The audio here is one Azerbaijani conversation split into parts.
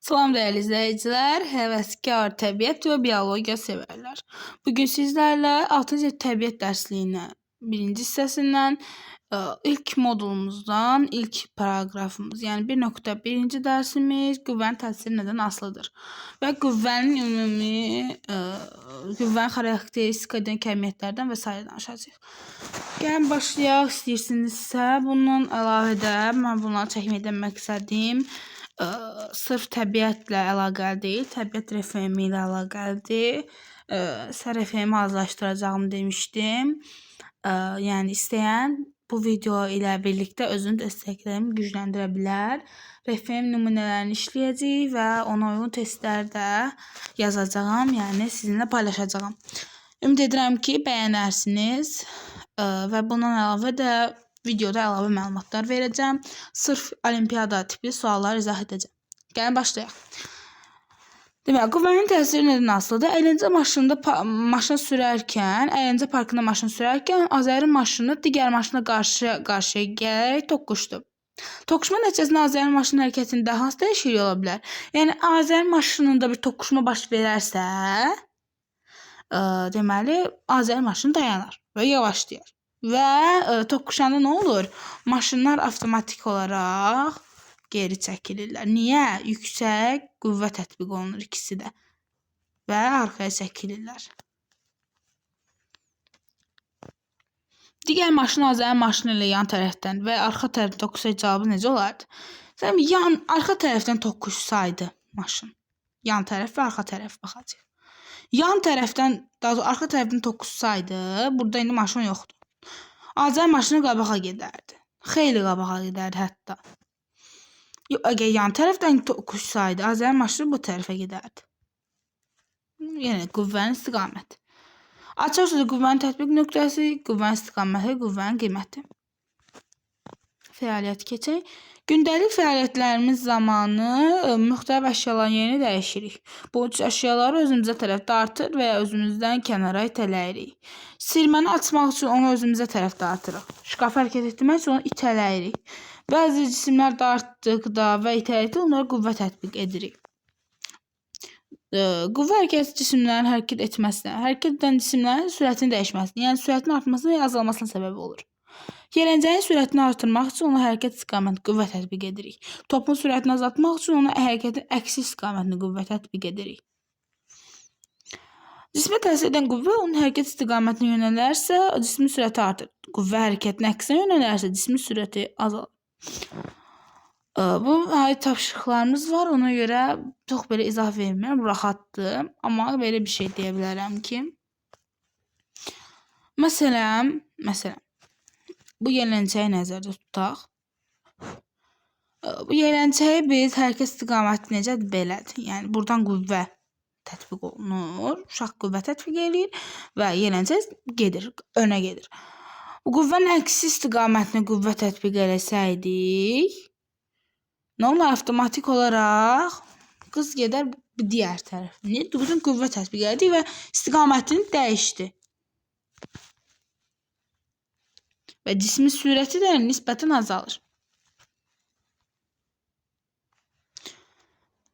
Salam değerli izleyiciler, həvəskar təbiət və biologiya sevərlər. Bugün sizlərlə 6-cı təbiət dərsliyinin birinci hissəsindən ilk modulumuzdan ilk paragrafımız, yəni 1.1-ci dərsimiz qüvvənin təsiri nədən asılıdır və qüvvənin ümumi qüvvənin xarakteristika edən kəmiyyətlərdən və s. danışacağıq. Gəlin başlayaq. İstəyirsinizsə bundan əlavə də mən bunları çəkməkdən məqsədim sırf təbiətlə əlaqəli deyil, təbiət RFM ilə əlaqəlidir. RFM-i azlaşdıracağım demişdim. Yəni istəyən bu video ilə birlikdə özünün dəstəklərini gücləndirə bilər. RFM nümunələrini işləyəcəyik və ona uyğun testlər də yazacağam, yəni sizinlə paylaşacağam. Ümid edirəm ki, bəyənərsiniz və bundan əlavə də videoda əlavə məlumatlar verəcəm. Sırf olimpiada tipli suallar izah edəcəm. Gəlin başlayaq. Deməli, qüvvənin təsiri nədən asılıdır? Əyləncə maşın sürərkən, əyləncə parkında maşın sürərkən Azərin maşını digər maşına qarşıya gələrək toqquşdu. Toqquşma nəticəsində Azərin maşının hərəkətində hansı dəyişiklik ola bilər? Yəni, Azərin maşınında bir toqquşma baş verərsə, deməli, Azərin maşını dayanar və yavaşlayar. Və toqquşanda nə olur? Maşınlar avtomatik olaraq geri çəkilirlər. Niyə? Yüksək qüvvə tətbiq olunur ikisi də və arxaya çəkilirlər. Digər maşın Azərin maşını ilə yan tərəfdən və arxa tərəfdən toqquşsaydı cavabı necə olardı? Arxa tərəfdən toqquşsaydı maşın, yan tərəf və arxa tərəf baxacaq. Yan tərəfdən, arxa tərəfdən toqquşsaydı, burada indi maşın yoxdur. Azərin maşını qabağa gedərdi. Xeyli qabağa gedərdi hətta. Əgər yan tərəfdən toqquşsaydı, Azərin maşını bu tərəfə gedərdi. Yəni, qüvvənin istiqaməti. Açıq sözü qüvvənin tətbiq nöqtəsi, qüvvənin istiqaməti, qüvvənin qiyməti. Fəaliyyət keçək. Gündəlik fəaliyyətlərimiz zamanı müxtəlif əşyaların yerini dəyişirik. Bu əşyaları özümüzə tərəf dartır və ya özümüzdən kənara itələyirik. Sirməni açmaq üçün onu özümüzə tərəf dartırıq. Şkafı hərəkət etdirmək üçün onu itələyirik. Bəzi cisimlər dartdıqda və itələdikdə onlara qüvvə tətbiq edirik. Qüvvə hərəkəti cisimlərin hərəkət etməsinə, hərəkət edən cisimlərin sürətini dəyişməsinə, yəni sürətin artmasına və ya azalmasına səbəb olur. Yələncəyin sürətini artırmaq üçün ona hərəkət istiqaməti qüvvə tətbiq edirik. Topun sürətini azaltmaq üçün ona hərəkətin əksi istiqamətini qüvvə tətbiq edirik. Cismə təsir edən qüvvə onun hərəkət istiqamətinə yönələrsə, cismin sürəti artır. Qüvvə hərəkətin əksinə yönələrsə, cismin sürəti azalır. Bu aid tapşırıqlarımız var, ona görə çox belə izah vermirəm, rahatdır. Amma belə bir şey deyə bilərəm ki, məsələn, bu yələncəyi nəzərdə tutaq. Bu yələncəyi biz hərəkət istiqaməti necədir? Belədir. Yəni, buradan qüvvə tətbiq olunur. Uşaq qüvvə tətbiq edir və yələncə gedir, önə gedir. Bu qüvvənin əksi istiqamətini qüvvə tətbiq eləsəydik, nə olur? Avtomatik olaraq qız gedər digər tərəfini. Bütün qüvvə tətbiq elədik və istiqamətini dəyişdi. Və cismin sürəti də nisbətən azalır.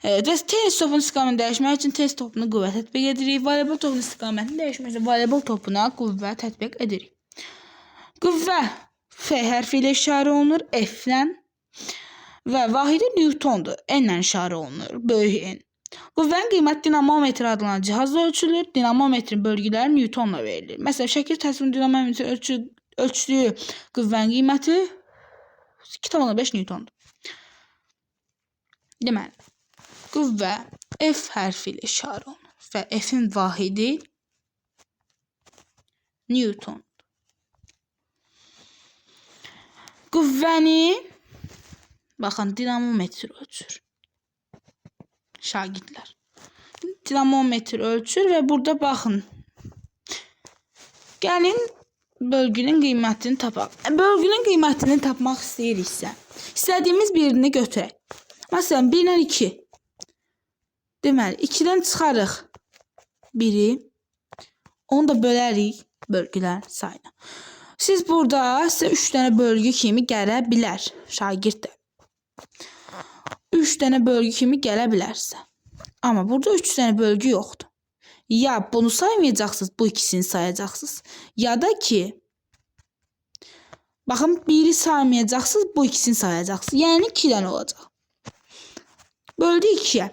Tenis topunun istiqamətini dəyişmək üçün tenis topuna qüvvə tətbiq edirik. Voleybol topunun istiqamətini dəyişmək üçün voleybol topuna qüvvə tətbiq edirik. Qüvvə F hərfi ilə işarə olunur, F-lə və vahidi Newtondur, N-lə işarə olunur, böyük N. Qüvvənin qiyməti dinamometr adlanan cihazla ölçülür. Dinamometrin bölgüləri Newtonla verilir. Məsələn, şəkil təsvirin dinamometrin ölçdüyü qüvvənin qiyməti 2,5 Newtondur. Deməli, qüvvə F hərfi ilə işarə olunur və F-in vahidi Newton. Qüvvəni, baxın, dinamometr ölçür. Şagirdlər. Dinamometr ölçür və burada baxın. Gəlin bölgünün qiymətini tapaq. Bölgünün qiymətini tapmaq istəyiriksə, istədiyimiz birini götürək. Məsələn, 1-dən 2. Deməli, 2-dən çıxarıq 1-i, onu da bölərik bölgülər sayına. Siz burada sizə 3 dənə bölgü kimi gələ bilər şagirdlər. 3 dənə bölgü kimi gələ bilərsə. Amma burada 3 dənə bölgü yoxdur. Ya bunu saymayacaqsınız, bu ikisini sayacaqsınız. Ya da ki, baxın, biri saymayacaqsınız, bu ikisini sayacaqsınız. Yəni 2 dənə olacaq. Böldü 2-yə.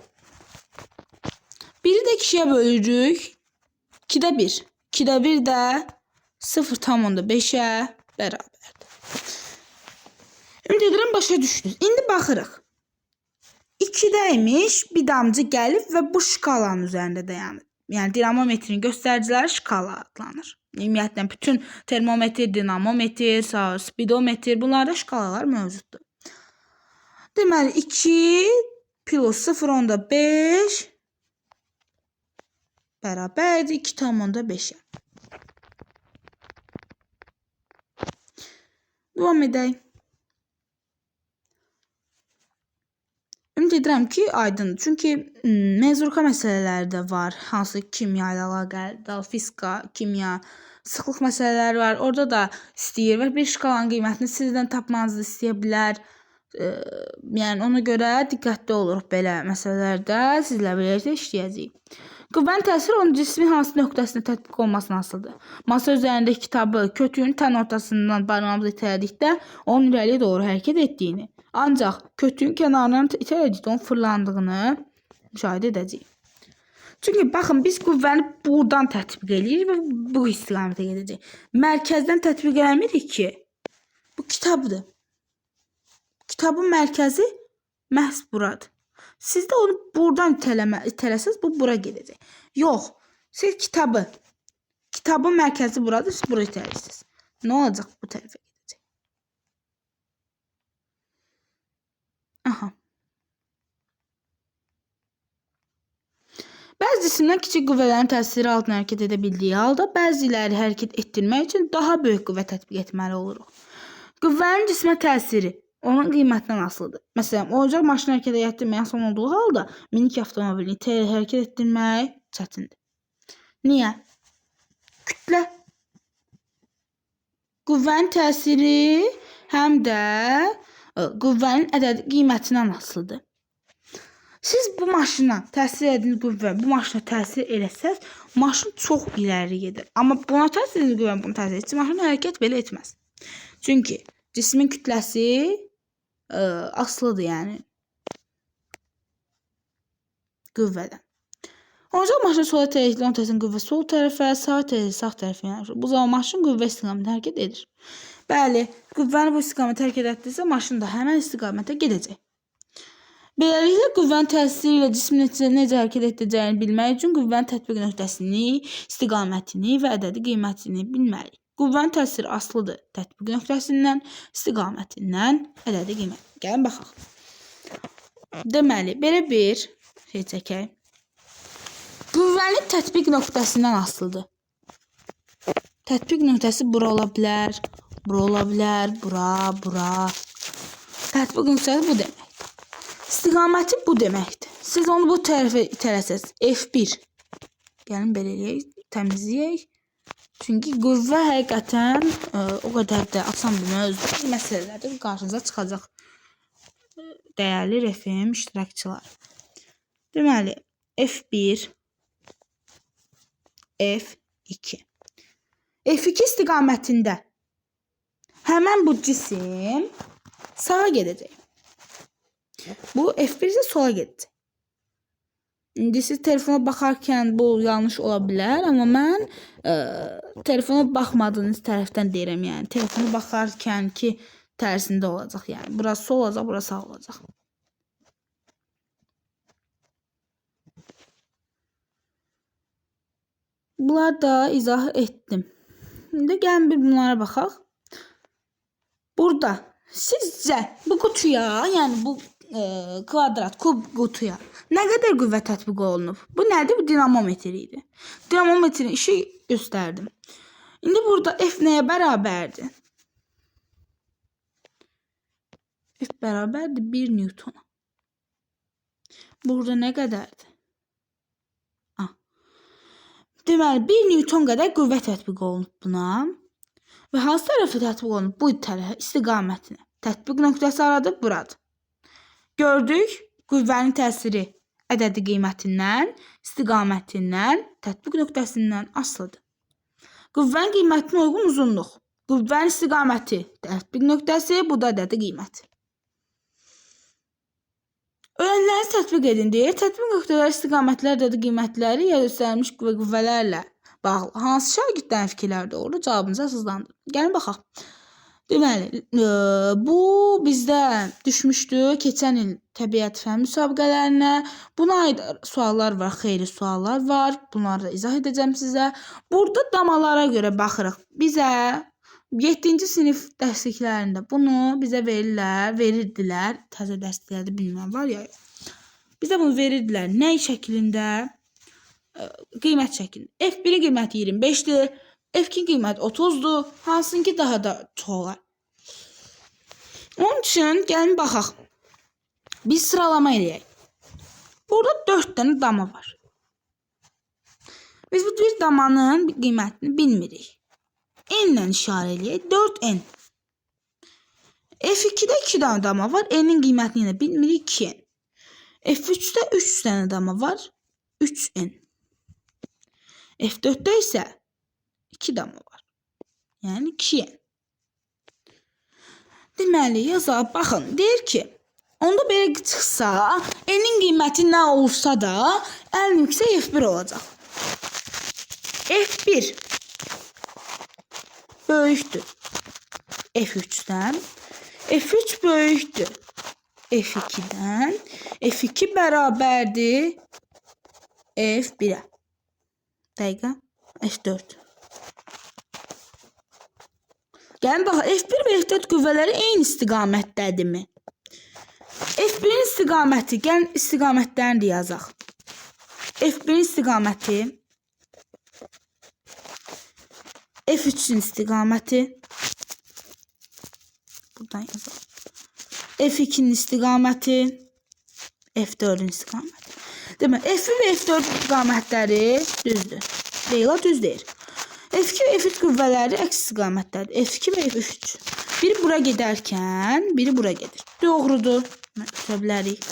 Biri də 2-yə bölürük. 2-də 1. 2-də 1 də 0,5-ə bərabərdir. Ümid edirəm başa düşdünüz. İndi baxırıq. 2-dəymiş bir damcı gəlib və bu şkalanın üzərində dayanır. Yəni dinamometrin göstəriciləri şkala adlanır. Ümumiyyətlə bütün termometr, dinamometr, spidometr, bunlarda şkalalar mövcuddur. Deməli 2 plus 0,5 bərabərdir 2,5-ə. Devam edək. Ümid edirəm ki, aydındır. Çünki mezurka məsələləri də var. Hansı kimya ilə əlaqəlidir, fizika, kimya, sıxlıq məsələləri var. Orada da istəyir və bir şkalanın qiymətini sizdən tapmanızı istəyə bilər. Yəni ona görə diqqətli oluruq belə məsələlərdə. Sizlə birlikdə işləyəcəyik. Qüvvənin təsiri onun cismin hansı nöqtəsinə tətbiq olmasına asılıdır. Masa üzərindəki kitabı kötüyün tən ortasından barmağımızı itələdikdə onun irəliyə doğru hərəkət etdiyini, ancaq kötüyün kənarından itələdikdə onun fırlandığını müşahidə edəcəyik. Çünki baxın, biz qüvvəni buradan tətbiq edirik və bu istiqamətə gedəcək. Mərkəzdən tətbiq eləmirik ki, bu kitabdır. Kitabın mərkəzi məhz buradır. Siz də onu buradan itələsəz, bu bura gedəcək. Yox, siz kitabın mərkəzi buradır, siz bura itələyirsiniz. Nə olacaq? Bu tərəfə gedəcək. Aha. Bəzi cisimlər kiçik qüvvələrin təsiri altına hərəkət edə bildiyi halda, bəziləri hərəkət etdirmək üçün daha böyük qüvvə tətbiq etməli oluruq. Qüvvənin cismə təsiri onun qiymətindən asılıdır. Məsələn, oyuncaq maşını hərəkət etdirmək asan olduğu halda minik avtomobilini hərəkət etdirmək çətindir. Niyə? Kütlə. Qüvvənin təsiri həm də qüvvənin ədədi qiymətindən asılıdır. Siz bu maşına təsir edin qüvvə, bu maşına təsir eləsəz, maşın çox irəli gedir. Amma buna təsir edin qüvvə, bunu təsir etsin, maşın hərəkət belə etməz. Çünki cismin kütləsi asılıdır, yəni qüvvədən. Oyuncaq maşını sola itələdikdə onun təsirin qüvvə sol tərəfə, sağ itələdikdə sağ tərəfə yanaşır. Bu zaman maşın qüvvə istiqamətində hərəkət edir. Bəli, qüvvəni bu istiqamətə hərəkət etdirsə, maşın da həmin istiqamətə gedəcək. Beləliklə, qüvvənin təsiri ilə cismin necə hərəkət etdirəcəyini bilmək üçün qüvvənin tətbiq nöqtəsini, istiqamətini və ədədi qiymətini bilməliyik. Qüvvənin təsiri asılıdır tətbiq nöqtəsindən, istiqamətindən, ədədi qiymət. Gəlin baxaq. Deməli, belə bir şey çəkək. Qüvvənin tətbiq nöqtəsindən asılıdır. Tətbiq nöqtəsi bura ola bilər, bura ola bilər, bura. Tətbiq nöqtəsi bu deməkdir. İstiqaməti bu deməkdir. Siz onu bu tərəfə itələsəz, F1. Gəlin belə eləyək, təmizləyək. Çünki qüvvə həqiqətən o qədər də asan bir mövzudur. Məsələlərdə qarşınıza çıxacaq dəyərli RFM iştirakçılar. Deməli, F1, F2. F2 istiqamətində həmən bu cisim sağa gedəcək. Bu F1 isə sola gedəcək. İndi siz telefona baxarkən bu yanlış ola bilər, amma mən telefona baxmadığınız tərəfdən deyirəm, yəni telefona baxarkən ki tərsində olacaq, yəni burası sol olacaq, burası sağ olacaq. Bunları da izah etdim. İndi gəlin bir bunlara baxaq. Burada sizcə bu qutuya, yəni bu kvadrat, kub qutuya nə qədər qüvvə tətbiq olunub? Bu nədir? Bu dinamometr idi. Dinamometrin işi göstərdim. İndi burada F nəyə bərabərdir? F bərabərdir 1 Newtona. Burada nə qədərdir? Deməli, 1 Newton qədər qüvvə tətbiq olunub buna. Və hansı tərəfə tətbiq olunub? Bu tərəfə, istiqamətinə. Tətbiq nöqtəsi aradır, buradır. Gördük, qüvvənin təsiri ədədi qiymətindən, istiqamətindən, tətbiq nöqtəsindən asılıdır. Qüvvənin qiymətinə uyğun uzunluq. Qüvvənin istiqaməti, tətbiq nöqtəsi, bu da ədədi qiymət. Öyrənilərinizi tətbiq edin deyir. Tətbiq nöqtələri, istiqamətlər, ədədi qiymətləri ya göstərilmiş qüvvələrlə bağlı. Hansı şagirdlərin fikirləri doğrudur? Cavabınızı əsaslandırın. Gəlin baxaq. Deməli, bu bizdə düşmüşdü keçən il təbiət fən müsabiqələrinə. Buna aid suallar var, xeyli suallar var. Bunları da izah edəcəm sizə. Burada damalara görə baxırıq. Bizə 7-ci sinif dərsliklərində bunu bizə verirdilər. Təzə dərsliklərdə bilməm var ya. Bizə bunu verirdilər. Nə şəklində? Qiymət şəklində. F1-in qiyməti 25-dir. F2-in qiyməti 30-dur. Hansınki daha da çox olar. Onun üçün gəlin baxaq. Biz sıralama eləyək. Burada 4 dənə dama var. Biz bu bir damanın qiymətini bilmirik. N ilə işarə eləyək. 4N. F2-də 2 dənə dama var. N-in qiymətini yenə bilmirik. 2N. F3-də 3 dənə dama var. 3N. F4'də isə 2 dama var. Yəni 2N. Deməli, yazaq, baxın, deyir ki, onda belə çıxsa, N-in qiyməti nə olsa da, ən yüksək F1 olacaq. F1 böyükdür F3-dən, F3 böyükdür F2-dən, F2 bərabərdir F1-ə. Dəqiqə, F4. Gəlin bax, F1 və F4 qüvvələri eyni istiqamətdədirmi? F1-in istiqaməti, gəlin istiqamətlərini də yazaq. F1-in istiqaməti, F3-ün istiqaməti, buradan yazaq. F2-nin istiqaməti, F4-ün istiqaməti. Demək, F1 və F4 istiqamətləri düzdür. Deyil, düz deyir. F2 və F3 qüvvələri əks istiqamətlərdir. F2 və F3. Biri bura gedərkən, biri bura gedir. Doğrudur. Ötə bilərik.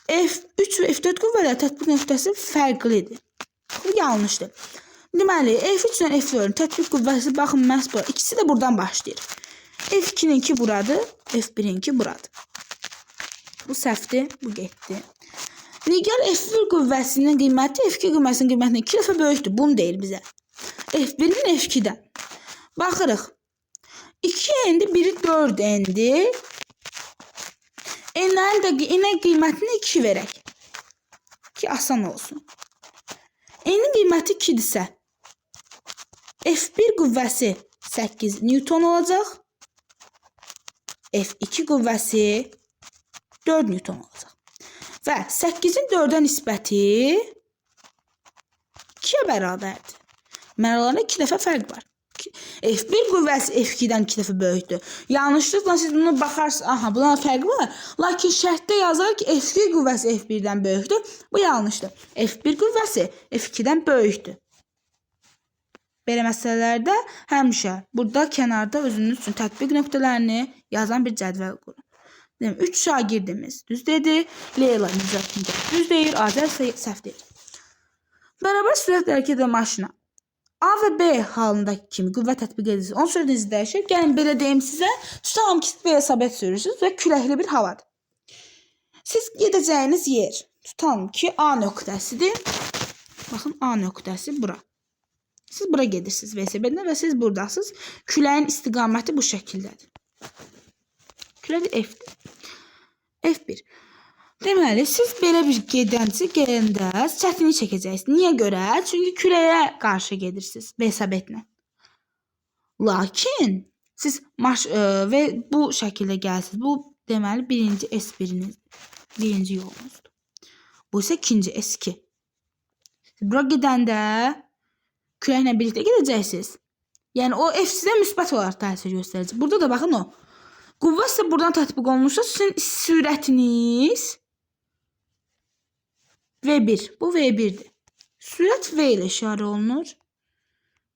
F3 və F4 qüvvələri tətbiq nöqtəsi fərqlidir. Bu yanlışdır. Deməli, F3 və F4-ün tətbiq qüvvəsi, baxın, məhz bura. İkisi də buradan başlayır. F2-ninki buradır, F1-inki buradır. Bu səhvdir, bu getdi. Nigar F1 qüvvəsinin qiyməti F2 qüvvəsinin qiymətindən 2 dəfə böyükdür. Bunu deyir bizə. F1-in F2-dən. Baxırıq. 2N-dir, biri 4N-dir. N-in qiymətini 2 verək. Ki, asan olsun. N-in qiyməti 2-dirsə, F1 qüvvəsi 8 Newton olacaq. F2 qüvvəsi 4 Newton olacaq. Və 8-in 4-ə nisbəti 2-yə bərabərdir. Mənalarında 2 dəfə fərq var. F1 qüvvəsi F2-dən 2 dəfə böyükdür. Yanlışlıqla siz bunu baxarsınız, aha, buna fərq var. Lakin şərtdə yazar ki, F2 qüvvəsi F1-dən böyükdür. Bu yanlışdır. F1 qüvvəsi F2-dən böyükdür. Belə məsələlərdə həmişə burada kənarda özünüz üçün tətbiq nöqtələrini yazan bir cədvəl qurun. 3 şagirdimiz düz dedi. Leyla düz deyir. Azər səhv deyir. Bərabər sürətlə hərəkət edən maşına A və B halındakı kimi qüvvə tətbiq edirsiniz. Onun sürətinizi dəyişir. Gəlin belə deyim sizə. Tutalım ki, siz velosiped sürürsünüz və küləkli bir havadır. Siz gedəcəyiniz yer. Tutalım ki, A nöqtəsidir. Baxın, A nöqtəsi bura. Siz bura gedirsiniz velosipedlə və siz buradasınız. Küləyin istiqaməti bu şəkildədir. Külədir F-dir. F1. Deməli, siz belə bir gələndə çətinlik çəkəcəksiniz. Niyə görə? Çünki küləyə qarşı gedirsiniz velosipedlə. Lakin siz və bu şəkildə gəlsiniz. Bu deməli birinci S1-iniz, birinci yolunuzdur. Bu isə ikinci S2. Bura gedəndə küləklə birlikdə gedəcəksiniz. Yəni o F sizə müsbət olaraq təsir göstərəcək. Burada da baxın o. Qüvvə sizə buradan tətbiq olunursa, sizin sürətiniz V1. Bu V1'dir. Sürət V ilə işarə olunur.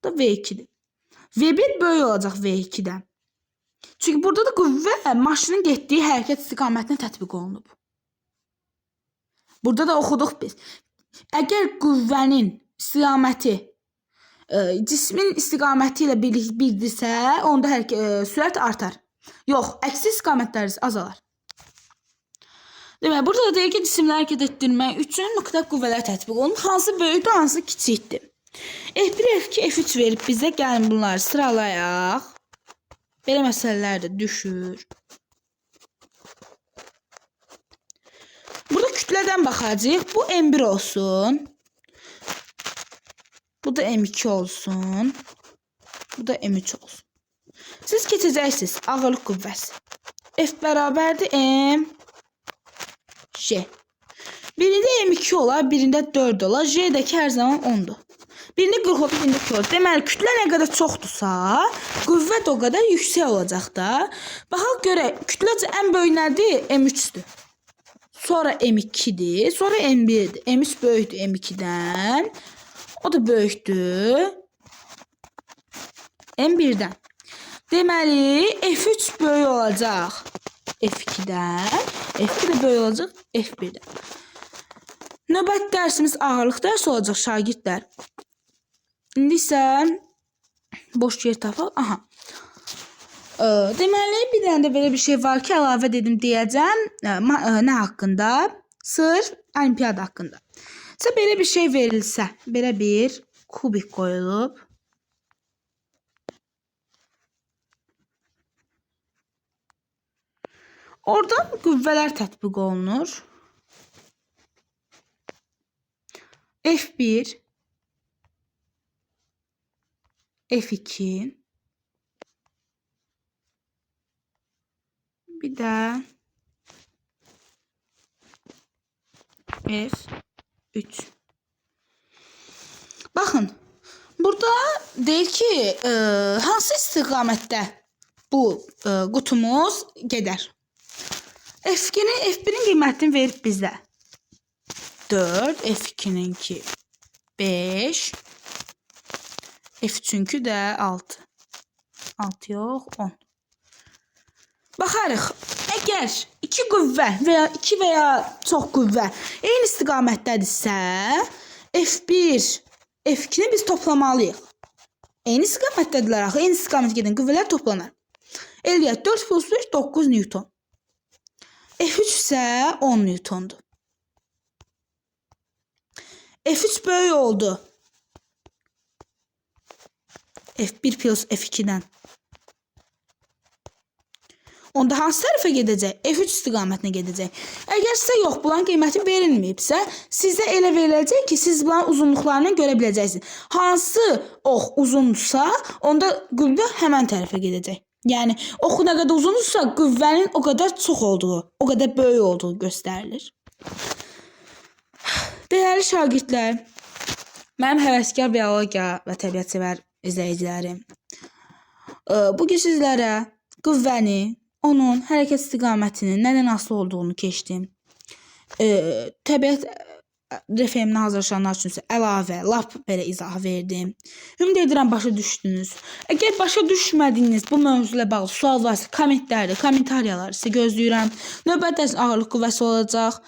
Bu da V2'dir. V1 böyük olacaq V2'dən. Çünki burada da qüvvə maşının getdiyi hərəkət istiqamətinə tətbiq olunub. Burada da oxuduq biz. Əgər qüvvənin istiqaməti cismin istiqaməti ilə birdirsə, onda sürət artar. Yox, əksi istiqamətlər azalar. Demək, burada da deyir ki, cisimləri hərəkət etdirmək üçün müxtəlif qüvvələr tətbiq olunur. Hansı böyükdür, hansı kiçikdir. F1, F2, F3 verib bizə, gəlin bunları sıralayaq. Belə məsələlər də düşür. Burada kütlədən baxacağıq. Bu M1 olsun. Bu da M2 olsun. Bu da M3 olsun. Siz keçəcəksiniz ağırlıq qüvvəsi. F bərabərdir M, J. Birində M2 olar, birində 4 olar. J'dəki hər zaman 10'dur. Birində 40 olur, birində 40 olur. Deməli, kütlə nə qədər çoxdursa, qüvvə də o qədər yüksək olacaq da. Baxaq görək, kütləcə ən böyük nədir? M3'dür. Sonra M2'dir, sonra M1'dir. M3 böyükdür M2'dən. O da böyükdür M1'dən. Deməli, F3 böyük olacaq F2'dən. F2 də böyük olacaq F1'dən. Növbəti dərsimiz ağırlıq dərsi olacaq şagirdlər. İndi isə boş yer tapaq. Aha. Deməli, bir dənə də belə bir şey var ki, əlavə dedim deyəcəm. Nə haqqında? Sırf olimpiyada haqqında. Sizə belə bir şey verilsə, belə bir kubik qoyulub. Oradan qüvvələr tətbiq olunur. F1, F2, bir də F3. Baxın, burada deyir ki, hansı istiqamətdə bu qutumuz gedər? F1'in qiymətini verib bizə 4, F2'ninki 5, F3'ünkü də 6. 6 yox, 10. Baxarıq, əgər 2 qüvvə və ya çox qüvvə eyni istiqamətdədirsə, F1, F2'ni biz toplamalıyıq. Eyni istiqamətdədirlər axı, eyni istiqamətə gedən qüvvələr toplanar. Eləyək 4 plus 5, 9 Newton. F3 isə 10 Newtondur. F3 böyük oldu. F1 plus F2'dən. Onda hansı tərəfə gedəcək? F3 istiqamətinə gedəcək. Əgər sizə yox, bunların qiyməti verilməyibsə, sizə elə veriləcək ki, siz bunların uzunluqlarını görə biləcəksiniz. Hansı ox uzundursa, onda qüvvə həmən tərəfə gedəcək. Yəni, oxu nə qədər uzundursa, qüvvənin o qədər çox olduğu, o qədər böyük olduğu göstərilir. Dəyərli şagirdlər, mənim həvəskar biologiya və təbiət-sevər izləyicilərim, bugün sizlərə qüvvəni, onun hərəkət istiqamətinin nədən asılı olduğunu keçdim. Təbiət RFM-nə hazırlaşanlar üçün isə əlavə, lap belə izah verdim. Ümid edirəm başa düşdünüz. Əgər başa düşmədiyiniz bu mövzu ilə bağlı sual varsa, kommentariyalar sizə gözləyirəm. Növbəti dərs ağırlıq qüvvəsi olacaq.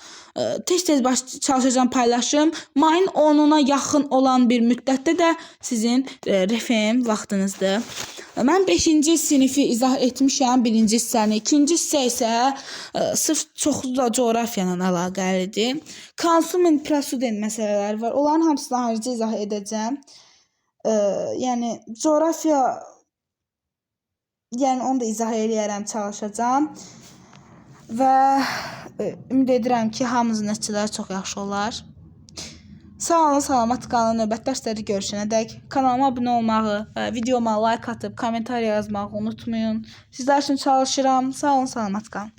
Tez-tez çalışacağım paylaşım. Mayın 10'una yaxın olan bir müddətdə də sizin RFM vaxtınızdır. Mən 5-ci sinifi izah etmişəm, 1-ci hissəni. 2-ci hissə isə sırf çoxlu da coğrafiya ilə əlaqəlidir. Konsumen prosuden məsələləri var. Onların hamısını ayrıca izah edəcəm. Yəni coğrafiya, yəni onu da izah eləyərəm, çalışacağam. Və ümid edirəm ki, hamınızın nəticələri çox yaxşı olar. Sağ olun, salamat qalın. Növbəti dərslərdə görüşənədək kanalıma abunə olmağı, videoma like atıb, kommentariya yazmağı unutmayın. Sizlər üçün çalışıram. Sağ olun, salamat qalın.